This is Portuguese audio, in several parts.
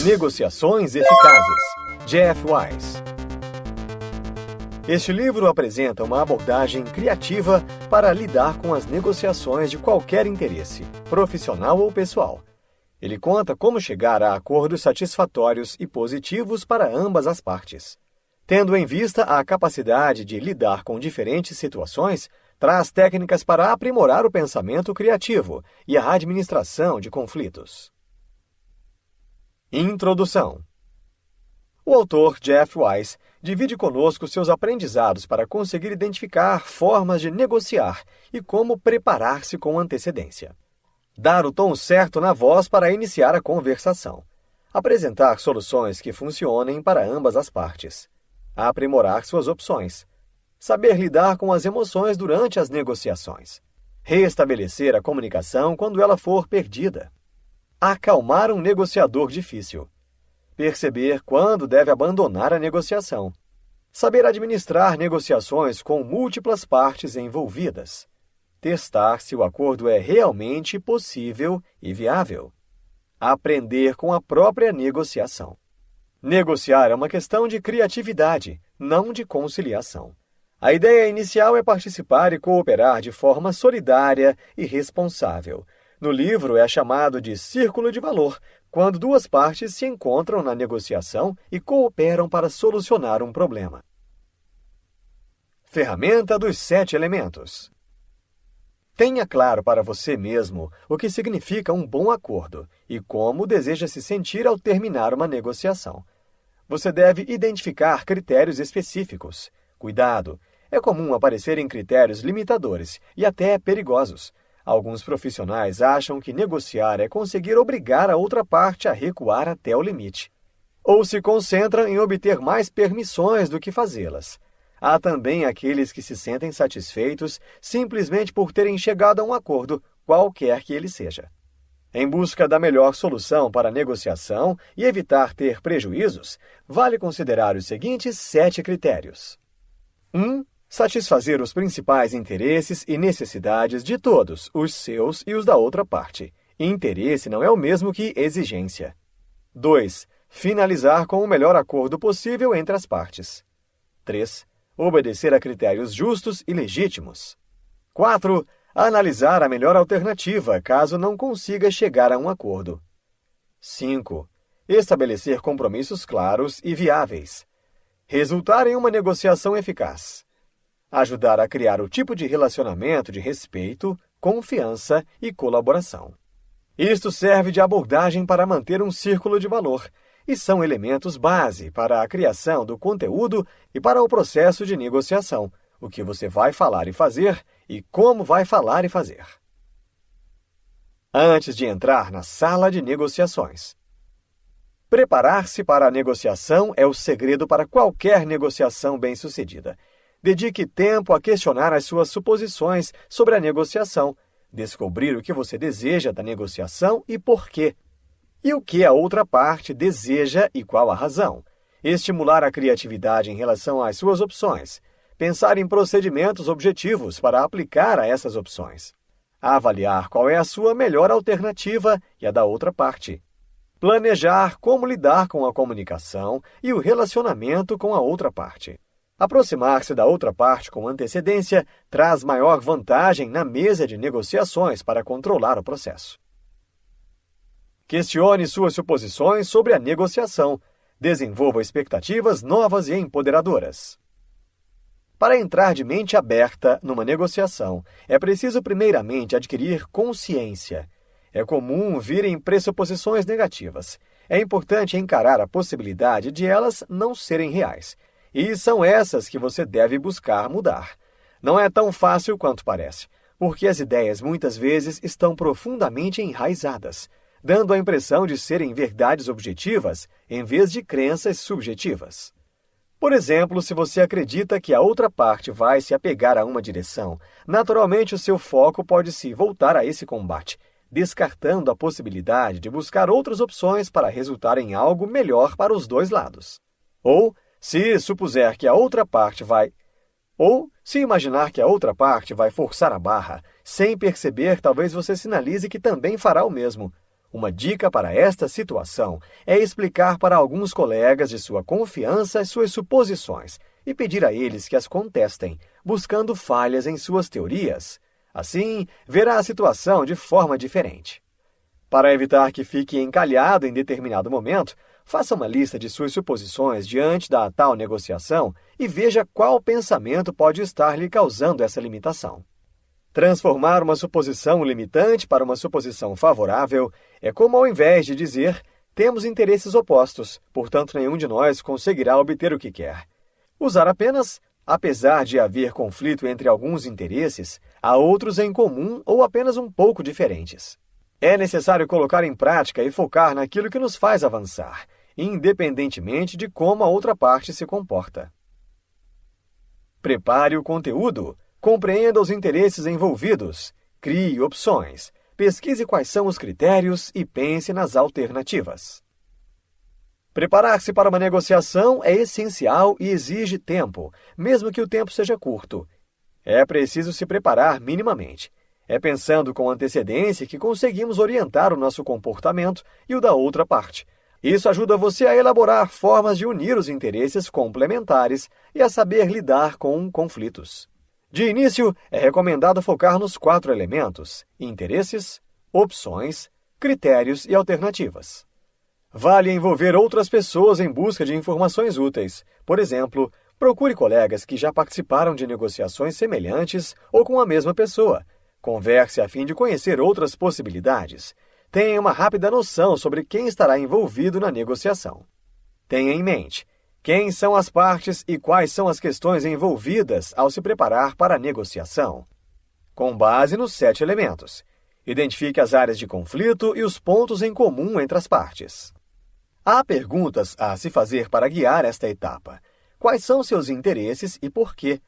Negociações Eficazes, Jeff Wise. Este livro apresenta uma abordagem criativa para lidar com as negociações de qualquer interesse, profissional ou pessoal. Ele conta como chegar a acordos satisfatórios e positivos para ambas as partes. Tendo em vista a capacidade de lidar com diferentes situações, traz técnicas para aprimorar o pensamento criativo e a administração de conflitos. Introdução. O autor Jeff Wise divide conosco seus aprendizados para conseguir identificar formas de negociar e como preparar-se com antecedência. Dar o tom certo na voz para iniciar a conversação. Apresentar soluções que funcionem para ambas as partes. Aprimorar suas opções. Saber lidar com as emoções durante as negociações. Restabelecer a comunicação quando ela for perdida. Acalmar um negociador difícil. Perceber quando deve abandonar a negociação. Saber administrar negociações com múltiplas partes envolvidas. Testar se o acordo é realmente possível e viável. Aprender com a própria negociação. Negociar é uma questão de criatividade, não de conciliação. A ideia inicial é participar e cooperar de forma solidária e responsável. No livro é chamado de círculo de valor, quando duas partes se encontram na negociação e cooperam para solucionar um problema. Ferramenta dos 7 elementos. Tenha claro para você mesmo o que significa um bom acordo e como deseja se sentir ao terminar uma negociação. Você deve identificar critérios específicos. Cuidado! É comum aparecerem critérios limitadores e até perigosos. Alguns profissionais acham que negociar é conseguir obrigar a outra parte a recuar até o limite. Ou se concentram em obter mais permissões do que fazê-las. Há também aqueles que se sentem satisfeitos simplesmente por terem chegado a um acordo, qualquer que ele seja. Em busca da melhor solução para a negociação e evitar ter prejuízos, vale considerar os seguintes 7 critérios. 1. Satisfazer os principais interesses e necessidades de todos, os seus e os da outra parte. Interesse não é o mesmo que exigência. 2. Finalizar com o melhor acordo possível entre as partes. 3. Obedecer a critérios justos e legítimos. 4. Analisar a melhor alternativa caso não consiga chegar a um acordo. 5. Estabelecer compromissos claros e viáveis. Resultar em uma negociação eficaz. Ajudar a criar o tipo de relacionamento de respeito, confiança e colaboração. Isto serve de abordagem para manter um círculo de valor e são elementos base para a criação do conteúdo e para o processo de negociação, o que você vai falar e fazer e como vai falar e fazer. Antes de entrar na sala de negociações. Preparar-se para a negociação é o segredo para qualquer negociação bem-sucedida. Dedique tempo a questionar as suas suposições sobre a negociação, descobrir o que você deseja da negociação e por quê, e o que a outra parte deseja e qual a razão. Estimular a criatividade em relação às suas opções, pensar em procedimentos objetivos para aplicar a essas opções, avaliar qual é a sua melhor alternativa e a da outra parte, planejar como lidar com a comunicação e o relacionamento com a outra parte. Aproximar-se da outra parte com antecedência traz maior vantagem na mesa de negociações para controlar o processo. Questione suas suposições sobre a negociação. Desenvolva expectativas novas e empoderadoras. Para entrar de mente aberta numa negociação, é preciso primeiramente adquirir consciência. É comum virem pressuposições negativas. É importante encarar a possibilidade de elas não serem reais. E são essas que você deve buscar mudar. Não é tão fácil quanto parece, porque as ideias muitas vezes estão profundamente enraizadas, dando a impressão de serem verdades objetivas em vez de crenças subjetivas. Por exemplo, se você acredita que a outra parte vai se apegar a uma direção, naturalmente o seu foco pode se voltar a esse combate, descartando a possibilidade de buscar outras opções para resultar em algo melhor para os dois lados. Ou, se supuser que a outra parte vai... Ou, se imaginar que a outra parte vai forçar a barra, sem perceber, talvez você sinalize que também fará o mesmo. Uma dica para esta situação é explicar para alguns colegas de sua confiança as suas suposições e pedir a eles que as contestem, buscando falhas em suas teorias. Assim, verá a situação de forma diferente. Para evitar que fique encalhado em determinado momento, faça uma lista de suas suposições diante da tal negociação e veja qual pensamento pode estar lhe causando essa limitação. Transformar uma suposição limitante para uma suposição favorável é como, ao invés de dizer temos interesses opostos, portanto nenhum de nós conseguirá obter o que quer. Usar apenas apesar de haver conflito entre alguns interesses, há outros em comum ou apenas um pouco diferentes. É necessário colocar em prática e focar naquilo que nos faz avançar, independentemente de como a outra parte se comporta. Prepare o conteúdo. Compreenda os interesses envolvidos, crie opções, pesquise quais são os critérios e pense nas alternativas. Preparar-se para uma negociação é essencial e exige tempo, mesmo que o tempo seja curto. É preciso se preparar minimamente. É pensando com antecedência que conseguimos orientar o nosso comportamento e o da outra parte. Isso ajuda você a elaborar formas de unir os interesses complementares e a saber lidar com conflitos. De início, é recomendado focar nos 4 elementos: interesses, opções, critérios e alternativas. Vale envolver outras pessoas em busca de informações úteis. Por exemplo, procure colegas que já participaram de negociações semelhantes ou com a mesma pessoa. Converse a fim de conhecer outras possibilidades. Tenha uma rápida noção sobre quem estará envolvido na negociação. Tenha em mente quem são as partes e quais são as questões envolvidas ao se preparar para a negociação. Com base nos 7 elementos, identifique as áreas de conflito e os pontos em comum entre as partes. Há perguntas a se fazer para guiar esta etapa. Quais são seus interesses e por quê?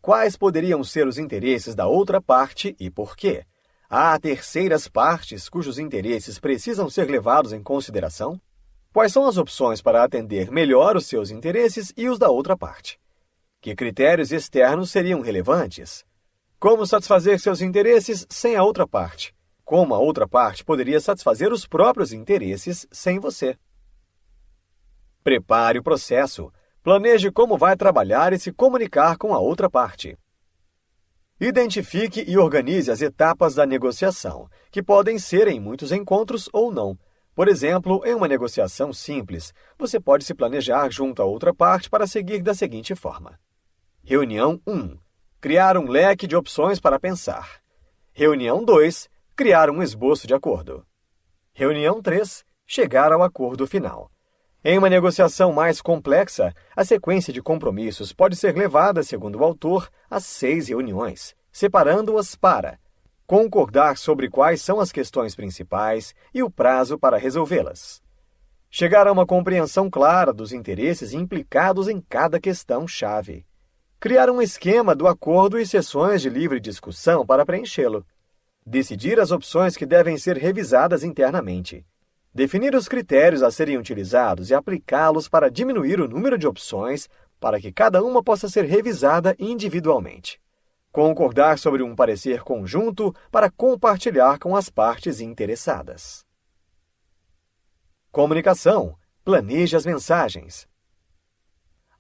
Quais poderiam ser os interesses da outra parte e por quê? Há terceiras partes cujos interesses precisam ser levados em consideração? Quais são as opções para atender melhor os seus interesses e os da outra parte? Que critérios externos seriam relevantes? Como satisfazer seus interesses sem a outra parte? Como a outra parte poderia satisfazer os próprios interesses sem você? Prepare o processo. Planeje como vai trabalhar e se comunicar com a outra parte. Identifique e organize as etapas da negociação, que podem ser em muitos encontros ou não. Por exemplo, em uma negociação simples, você pode se planejar junto à outra parte para seguir da seguinte forma. Reunião 1. Criar um leque de opções para pensar. Reunião 2. Criar um esboço de acordo. Reunião 3. Chegar ao acordo final. Em uma negociação mais complexa, a sequência de compromissos pode ser levada, segundo o autor, a 6 reuniões, separando-as para concordar sobre quais são as questões principais e o prazo para resolvê-las. Chegar a uma compreensão clara dos interesses implicados em cada questão-chave. Criar um esquema do acordo e sessões de livre discussão para preenchê-lo. Decidir as opções que devem ser revisadas internamente. Definir os critérios a serem utilizados e aplicá-los para diminuir o número de opções para que cada uma possa ser revisada individualmente. Concordar sobre um parecer conjunto para compartilhar com as partes interessadas. Comunicação. Planeje as mensagens.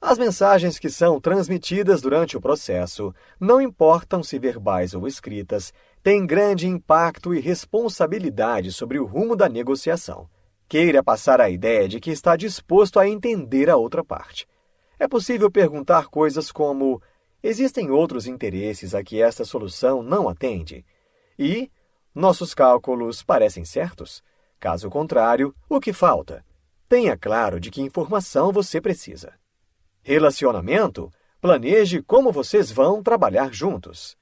As mensagens que são transmitidas durante o processo, não importam se verbais ou escritas, têm grande impacto e responsabilidade sobre o rumo da negociação. Queira passar a ideia de que está disposto a entender a outra parte. É possível perguntar coisas como: existem outros interesses a que esta solução não atende? E nossos cálculos parecem certos? Caso contrário, o que falta? Tenha claro de que informação você precisa. Relacionamento. Planeje como vocês vão trabalhar juntos.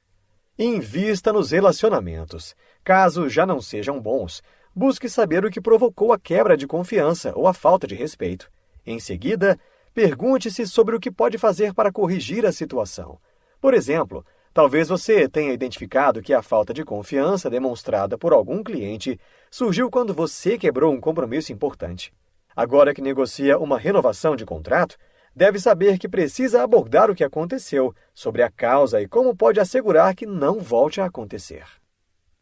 Invista nos relacionamentos. Caso já não sejam bons, busque saber o que provocou a quebra de confiança ou a falta de respeito. Em seguida, pergunte-se sobre o que pode fazer para corrigir a situação. Por exemplo, talvez você tenha identificado que a falta de confiança demonstrada por algum cliente surgiu quando você quebrou um compromisso importante. Agora que negocia uma renovação de contrato, deve saber que precisa abordar o que aconteceu, sobre a causa e como pode assegurar que não volte a acontecer.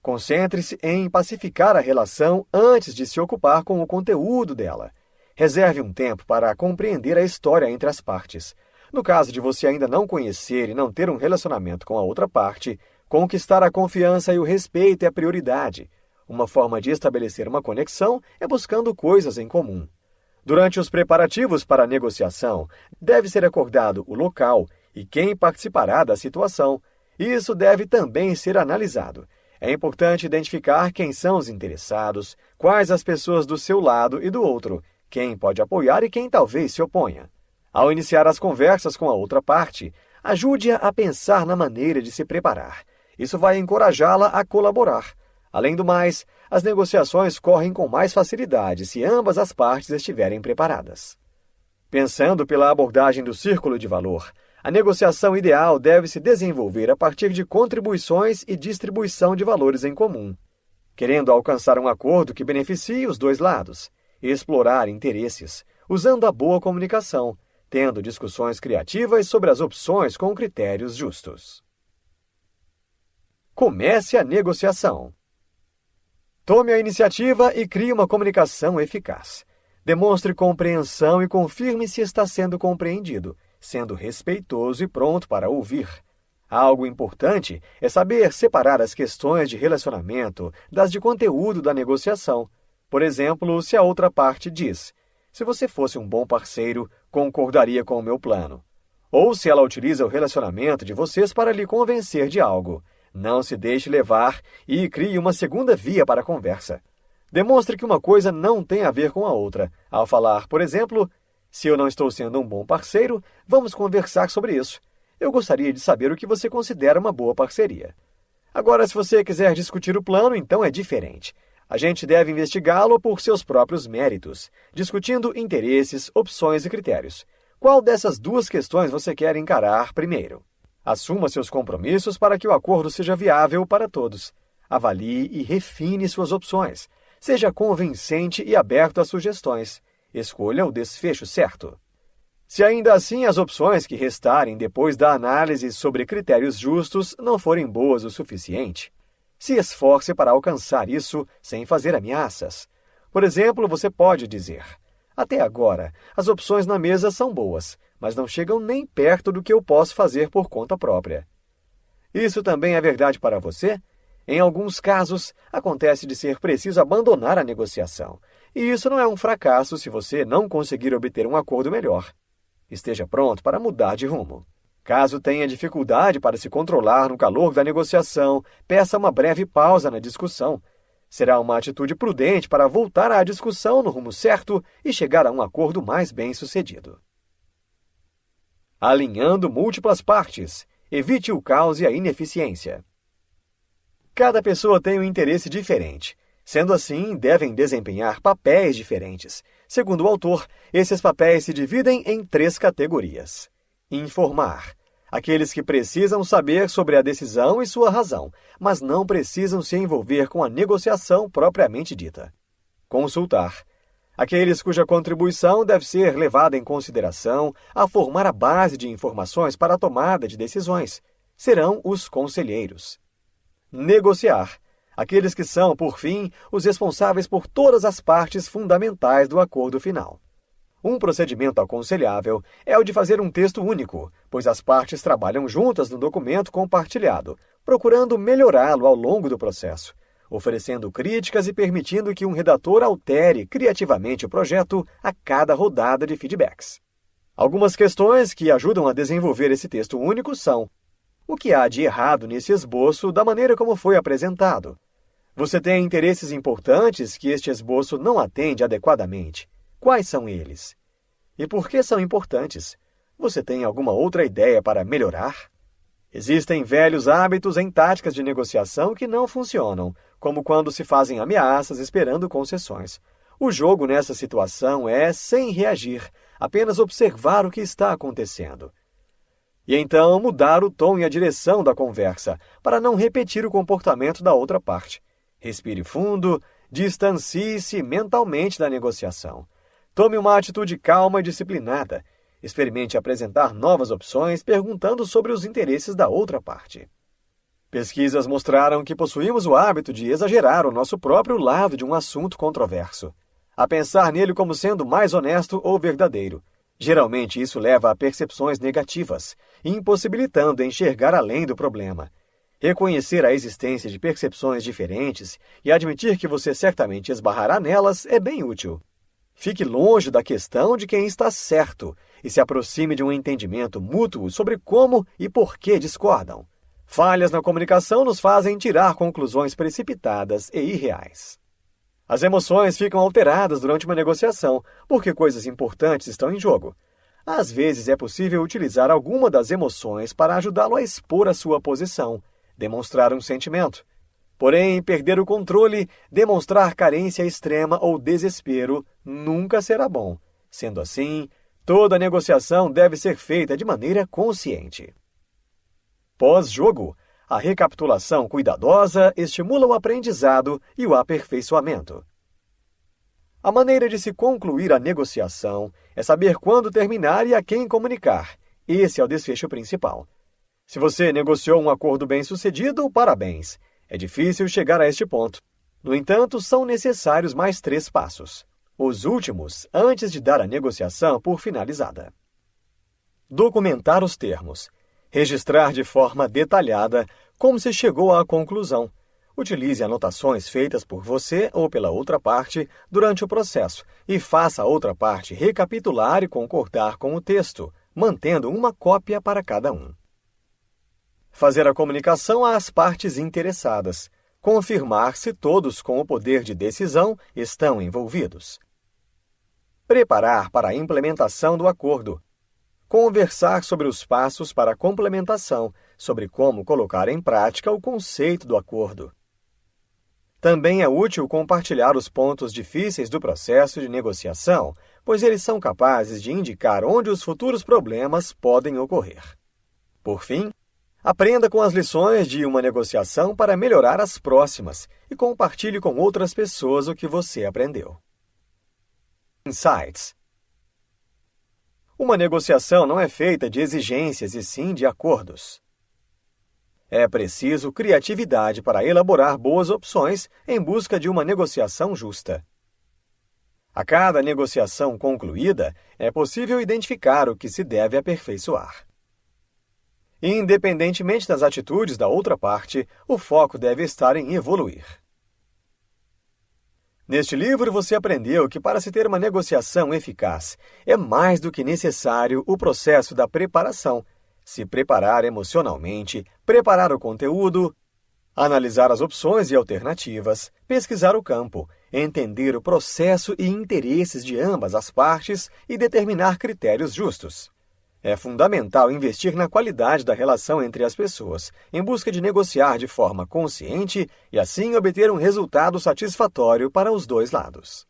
Concentre-se em pacificar a relação antes de se ocupar com o conteúdo dela. Reserve um tempo para compreender a história entre as partes. No caso de você ainda não conhecer e não ter um relacionamento com a outra parte, conquistar a confiança e o respeito é a prioridade. Uma forma de estabelecer uma conexão é buscando coisas em comum. Durante os preparativos para a negociação, deve ser acordado o local e quem participará da situação. Isso deve também ser analisado. É importante identificar quem são os interessados, quais as pessoas do seu lado e do outro, quem pode apoiar e quem talvez se oponha. Ao iniciar as conversas com a outra parte, ajude-a a pensar na maneira de se preparar. Isso vai encorajá-la a colaborar. Além do mais, as negociações correm com mais facilidade se ambas as partes estiverem preparadas. Pensando pela abordagem do círculo de valor, a negociação ideal deve se desenvolver a partir de contribuições e distribuição de valores em comum, querendo alcançar um acordo que beneficie os dois lados, explorar interesses, usando a boa comunicação, tendo discussões criativas sobre as opções com critérios justos. Comece a negociação. Tome a iniciativa e crie uma comunicação eficaz. Demonstre compreensão e confirme se está sendo compreendido, sendo respeitoso e pronto para ouvir. Algo importante é saber separar as questões de relacionamento das de conteúdo da negociação. Por exemplo, se a outra parte diz: se você fosse um bom parceiro, concordaria com o meu plano. Ou se ela utiliza o relacionamento de vocês para lhe convencer de algo. Não se deixe levar e crie uma segunda via para a conversa. Demonstre que uma coisa não tem a ver com a outra. Ao falar, por exemplo, se eu não estou sendo um bom parceiro, vamos conversar sobre isso. Eu gostaria de saber o que você considera uma boa parceria. Agora, se você quiser discutir o plano, então é diferente. A gente deve investigá-lo por seus próprios méritos, discutindo interesses, opções e critérios. Qual dessas duas questões você quer encarar primeiro? Assuma seus compromissos para que o acordo seja viável para todos. Avalie e refine suas opções. Seja convincente e aberto a sugestões. Escolha o desfecho certo. Se ainda assim as opções que restarem depois da análise sobre critérios justos não forem boas o suficiente, se esforce para alcançar isso sem fazer ameaças. Por exemplo, você pode dizer: até agora, as opções na mesa são boas, mas não chegam nem perto do que eu posso fazer por conta própria. Isso também é verdade para você? Em alguns casos, acontece de ser preciso abandonar a negociação. E isso não é um fracasso se você não conseguir obter um acordo melhor. Esteja pronto para mudar de rumo. Caso tenha dificuldade para se controlar no calor da negociação, peça uma breve pausa na discussão. Será uma atitude prudente para voltar à discussão no rumo certo e chegar a um acordo mais bem-sucedido. Alinhando múltiplas partes. Evite o caos e a ineficiência. Cada pessoa tem um interesse diferente. Sendo assim, devem desempenhar papéis diferentes. Segundo o autor, esses papéis se dividem em 3 categorias. Informar. Aqueles que precisam saber sobre a decisão e sua razão, mas não precisam se envolver com a negociação propriamente dita. Consultar. Aqueles cuja contribuição deve ser levada em consideração a formar a base de informações para a tomada de decisões. Serão os conselheiros. Negociar. Aqueles que são, por fim, os responsáveis por todas as partes fundamentais do acordo final. Um procedimento aconselhável é o de fazer um texto único, pois as partes trabalham juntas no documento compartilhado, procurando melhorá-lo ao longo do processo, oferecendo críticas e permitindo que um redator altere criativamente o projeto a cada rodada de feedbacks. Algumas questões que ajudam a desenvolver esse texto único são: o que há de errado nesse esboço da maneira como foi apresentado? Você tem interesses importantes que este esboço não atende adequadamente. Quais são eles? E por que são importantes? Você tem alguma outra ideia para melhorar? Existem velhos hábitos em táticas de negociação que não funcionam, como quando se fazem ameaças esperando concessões. O jogo nessa situação é sem reagir, apenas observar o que está acontecendo. E então mudar o tom e a direção da conversa, para não repetir o comportamento da outra parte. Respire fundo, distancie-se mentalmente da negociação. Tome uma atitude calma e disciplinada. Experimente apresentar novas opções, perguntando sobre os interesses da outra parte. Pesquisas mostraram que possuímos o hábito de exagerar o nosso próprio lado de um assunto controverso, a pensar nele como sendo mais honesto ou verdadeiro. Geralmente, isso leva a percepções negativas, impossibilitando enxergar além do problema. Reconhecer a existência de percepções diferentes e admitir que você certamente esbarrará nelas é bem útil. Fique longe da questão de quem está certo e se aproxime de um entendimento mútuo sobre como e por que discordam. Falhas na comunicação nos fazem tirar conclusões precipitadas e irreais. As emoções ficam alteradas durante uma negociação, porque coisas importantes estão em jogo. Às vezes é possível utilizar alguma das emoções para ajudá-lo a expor a sua posição, demonstrar um sentimento. Porém, perder o controle, demonstrar carência extrema ou desespero nunca será bom. Sendo assim, toda negociação deve ser feita de maneira consciente. Pós-jogo, a recapitulação cuidadosa estimula o aprendizado e o aperfeiçoamento. A maneira de se concluir a negociação é saber quando terminar e a quem comunicar. Esse é o desfecho principal. Se você negociou um acordo bem-sucedido, parabéns. É difícil chegar a este ponto. No entanto, são necessários mais 3 passos. Os últimos, antes de dar a negociação por finalizada. Documentar os termos. Registrar de forma detalhada como se chegou à conclusão. Utilize anotações feitas por você ou pela outra parte durante o processo e faça a outra parte recapitular e concordar com o texto, mantendo uma cópia para cada um. Fazer a comunicação às partes interessadas. Confirmar se todos com o poder de decisão estão envolvidos. Preparar para a implementação do acordo. Conversar sobre os passos para a complementação, sobre como colocar em prática o conceito do acordo. Também é útil compartilhar os pontos difíceis do processo de negociação, pois eles são capazes de indicar onde os futuros problemas podem ocorrer. Por fim, aprenda com as lições de uma negociação para melhorar as próximas e compartilhe com outras pessoas o que você aprendeu. Insights. Uma negociação não é feita de exigências e sim de acordos. É preciso criatividade para elaborar boas opções em busca de uma negociação justa. A cada negociação concluída, é possível identificar o que se deve aperfeiçoar. Independentemente das atitudes da outra parte, o foco deve estar em evoluir. Neste livro, você aprendeu que para se ter uma negociação eficaz, é mais do que necessário o processo da preparação, se preparar emocionalmente, preparar o conteúdo, analisar as opções e alternativas, pesquisar o campo, entender o processo e interesses de ambas as partes e determinar critérios justos. É fundamental investir na qualidade da relação entre as pessoas, em busca de negociar de forma consciente e assim obter um resultado satisfatório para os dois lados.